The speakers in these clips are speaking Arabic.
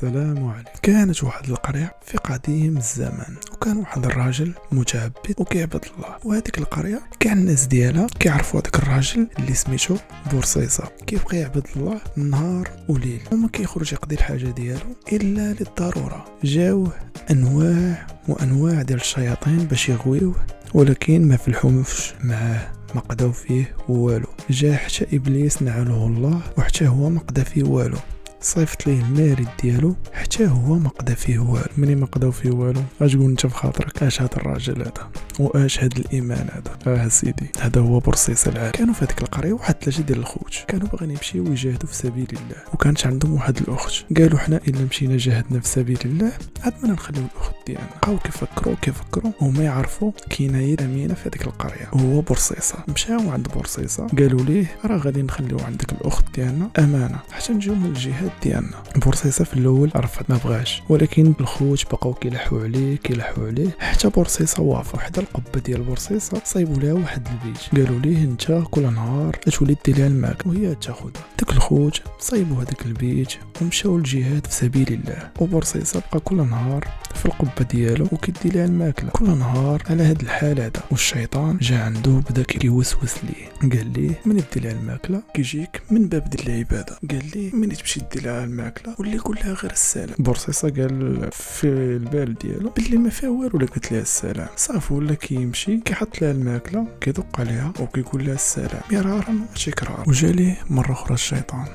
السلام عليكم. كانت واحد القرية في قديم الزمان، وكان واحد الراجل متعبد وكيعبد الله. وهذيك القرية كاع الناس ديالها كيعرفوا هذاك الراجل اللي سميتو بورصيصة، كيبقى يعبد الله نهار وليل وما كيخرج يقضي الحاجة ديالو الا للضرورة. جاوه انواع وانواع ديال الشياطين باش يغويوه، ولكن ما فلحوش معاه، ما قداو فيه والو. جا حتى ابليس نعله الله وحتى هو ما قدا فيه والو. صيفط ليه المارد ديالو حتى هو ما قدا فيه والو. مني ما قداو فيه والو، اش تقول انت في خاطرك؟ اش هذا الراجل هذا واش هذا الايمان هذا؟ سيدي، هذا هو بورصيصة العالم. كانوا في هذيك القريه واحد 3 ديال الخوت، كانوا باغيين يمشيو يجاهدوا في سبيل الله، وكانت عندهم واحد الاخت. قالوا حنا الا مشينا جاهدنا في سبيل الله عاد ما نخليو الاخت ديالنا. بقاو كيفكروا وما يعرفوا كاينه هي امينه في هذيك القريه وهو بورصيصة. مشاو عند بورصيصة قالوا ليه راه غادي نخليو عندك الاخت ديالنا امانه حتى نجيو من الجهاد ديالنا. بورصيصة في الاول رفض، ما بغاش، ولكن الخوت بقاو كيلحوا عليه حتى بورصيصة وافق. حدا القبه ديال بورصيصة صايبوا لها واحد البيت، قالوا ليه انت كل نهار تولي دير لها الماكله وهي تاخذها. داك الخوت صايبوا هذاك البيت ومشاو للجهاد في سبيل الله. وبورصيصة بقى كل نهار في القبه ديالو وكيدي لها الماكله كل نهار على هذا الحال هذا. والشيطان جا عنده بدا كيوسوس ليه، قال ليه من دير لها الماكله كيجيك من باب ديال العباده، قال ليه من تمشي دير لها الماكله واللي يقول لها غير السلام. بورصيصة قال في البال ديالو باللي ما فيها والو الا قلت لها السلام. صافي ولا كيمشي كيحط لها الماكله كيدق عليها وكيقول لها السلام مرارا وتكرارا. وجا ليه مره اخرى الشيطان،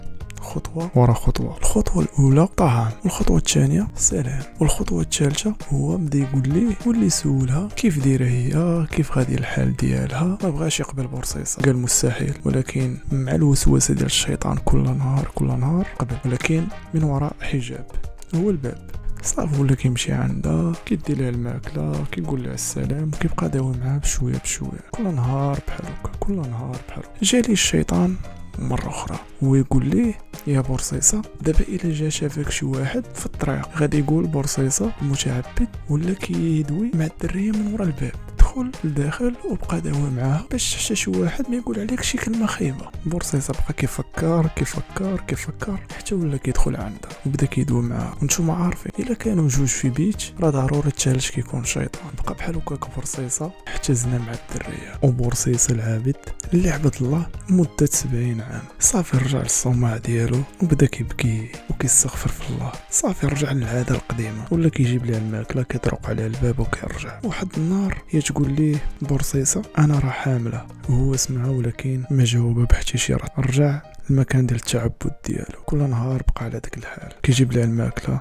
خطوة ورا خطوة. الخطوة الأولى طعام، والخطوة الثانية سلام، والخطوة الثالثة هو بدا يقول ليه واللي سولها كيف دايره هي، كيف غادي الحال ديالها. ما بغاش يقبل بورصيصة، قال مستحيل، ولكن مع الوسوسة ديال الشيطان كل نهار قبل، ولكن من وراء حجاب هو الباب. صافي ولا كيمشي عندها كيدي لها الماكله كيقول لها السلام، كيبقى داوي معها بشويه كل نهار بحال هكا. جالي الشيطان مرة أخرى ويقول ليه يا بورصيصة دابا إلا جا شافك شي واحد في الطريق غادي يقول بورصيصة متعبد ولا كيدوي مع الدرية من ورا الباب، دخل لداخل وبقى داوي معاها باش حتى شي واحد ما يقول عليك شي كلمة خايبة. بورصيصة بقى كيفكر حتى ولا كيدخل عندها وبدا كيدوي معاها. وانتوما عارفين إلا كانوا جوج في بيت راه ضروري الثالث كيكون شيطان. بقى بحال هكاك بورصيصة حتى زنا مع الدرية. وبورصيصة العابد اللي عبد الله مدة 70 عام صافي رجع للصومعة ديالو وبدا كيبكي وكيستغفر في الله. صافي رجع للعادة القديمة، ولا كيجيب لها الماكلة كيطرق عليها الباب وكيرجع. واحد النهار هي تقول ليه بورصيصة انا راه حاملة، وهو سمعها ولكن ما جاوبها بحتى شي رد. رجع المكان ديال التعبد ديالو، كل نهار بقى على داك الحال، كيجيب لها الماكله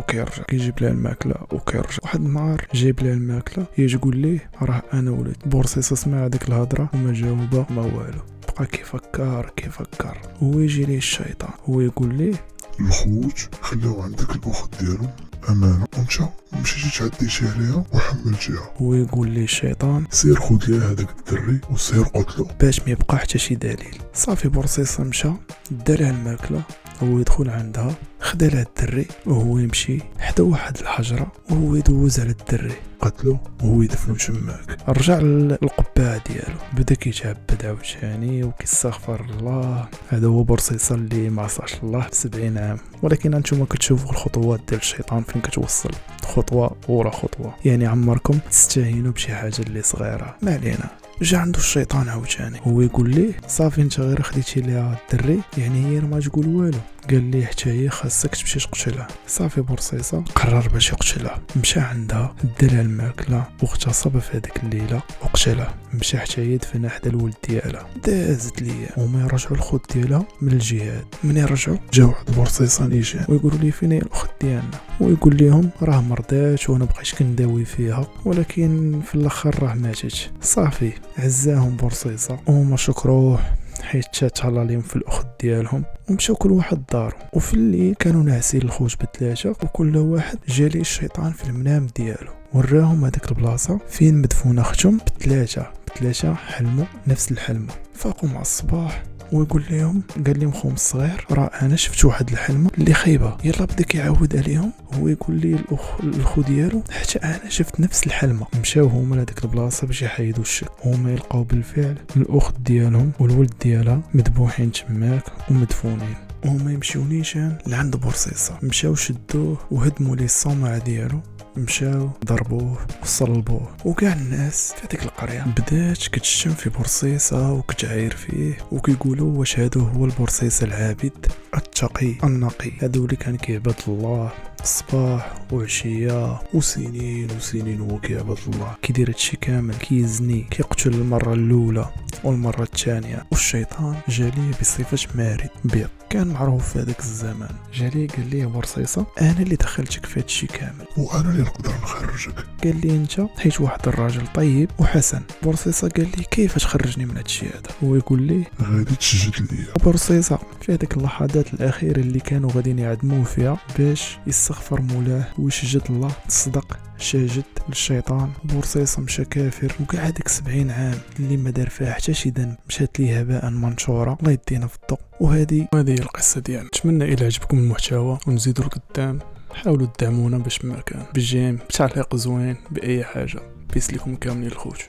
وكيرجع. واحد النهار جايب لها الماكله هي تقول ليه راه انا ولد. بورصيصة سمع ديك الهضره وما جاوبها ما والو، بقى كيفكر. هو يجي ليه الشيطان هو يقول ليه الخوت خلاو عندك الاخت ديالو امانه وانت مشيتي تعديتي عليها وحملتيها. هو يقول ليه الشيطان سير خذ ليه هذاك الدري وسير قتلو باش ما يبقى حتى شي دليل. صافي بورصيصة مشى دالها الماكله، هو يدخل عندها خدا لها الدري وهو يمشي حدا واحد الحجره وهو يدوز على الدري قتلو وهو يدفنو تماك. رجع للقبعه ديالو بدا كيتعبد عاوتاني وكيستغفر الله. هذا هو بورصيصة اللي ما عصاش الله 70 عام. ولكن انتم كتشوفوا الخطوات ديال الشيطان فين كتوصل، خطوه ورا خطوه. يعني عمركم تستهينوا بشي حاجه اللي صغيره. ما علينا. جا عنده الشيطان عاوتاني هو يقول ليه صافي انت غير خديتي ليها الدري يعني هي ما تقول والو. قال ليه حتى هي خاصك تمشي تقتلها. صافي بورصيصة قرر باش يقتلها، مشى عندها دالها الماكله واغتصب في هذيك الليله وقتلها. مشى حتى هي دفنها حدا الولد ديالها. دازت ليا وما يرجعوا الخوت ديالها من الجهاد. من يرجعوا جاو عند بورصيصة نيشان ويقولوا لي فين هي الاخت ديالنا، ويقول لهم راه مرضات وانا بقيت كنداوي فيها ولكن في الاخر راه ماتت. صافي عزاهم بورصيصة وهما شكروه حيت تهلا لهم في الاخت ديالهم ومشاو كل واحد دارو. وفي الليل كانوا ناعسين الخوت بثلاثه وكل واحد جالي الشيطان في المنام ديالو وراهم هذيك البلاصه فين مدفونه اختهم بثلاثه حلموا نفس الحلم. فاقوا مع الصباح ويقول لهم قال لهم خوهم الصغير راه انا شفت واحد الحلمه اللي خايبه. يلا بدا كيعاود عليهم هو يقول لي الاخو ديالو حتى انا شفت نفس الحلمه. مشاو هما لهاديك البلاصه باش يحيدوا الشك. هما يلقاو بالفعل الاخت ديالهم والولد ديالها مذبوحين تماك ومدفونين. وهما يمشيو نيشان لعند بورصيصة. مشاو شدوه وهدموا ليه الصومعة ديالو، مشاو ضربوه وصلبوه. وكاع الناس في هذيك القريه بدات كتشتم في بورصيصه وكتعاير فيه وكيقولوا واش هادو هو البورصيصه العابد التقي النقي، هادو اللي كان كيعبد الله صباح وعشيه وسنين وسنين وهو كيعبد الله، كيدير هادشي كامل، كيزني، كيقتل المره الاولى والمره الثانيه، والشيطان جاليه بصفه مارد بيض كان معروف في هذاك الزمان. جاليه قال ليه بورصيصه انا اللي دخلتك في هادشي كامل وانا اللي نقدر نخرجك. قال لي انت حيت واحد الراجل طيب وحسن. بورصيصه قال لي كيف تخرجني من هادشي هذا؟ هو يقول لي غادي تسجد ليا. بورصيصه في هذيك اللحظات الاخيره اللي كانوا غاديين يعدموه فيها باش يستغفر مولاه ويسجد الله، تصدق شاجد للشيطان. بورصيصه مشى كافر، وكاع هذيك 70 عام اللي ما دار فيها حتى شي ذنب مشات ليه هباء منشوره. الله يدينا في الضوء. وهذه هي القصه ديالنا. نتمنى الى عجبكم المحتوى ونزيدوا لقدام، حاولوا تدعمونا باش ما كان بالجيم بتعليق زوين باي حاجه. بيس لكم كاملين الخوت.